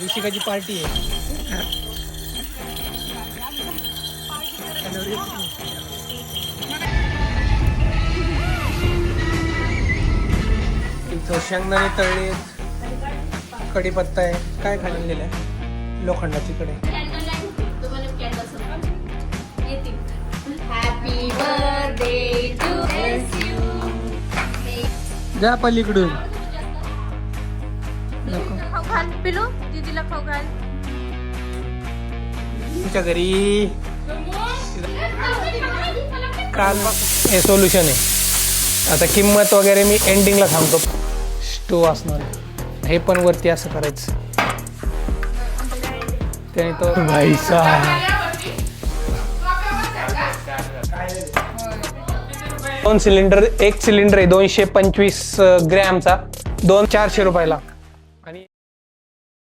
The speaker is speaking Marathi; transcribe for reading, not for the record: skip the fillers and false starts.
ऋषिकाची पार्टी आहे. इथं शेंगदाणे तळले, कढीपत्ता आहे. काय खायला दिलं आहे लोखंडाची कडे. जा पलीकडून. खाऊ घाल पिलू, दीदीला खाऊ घाल. तुमच्या घरी काल हे सोल्युशन आहे. आता किंमत वगैरे मी एंडिंगला सांगतो. स्टोव असणार हे पण वरती असं करायचं. त्याने तो भाईसा 2 सिलेंडर. एक सिलेंडर आहे 225 ग्रॅमचा, 400 रुपयाला.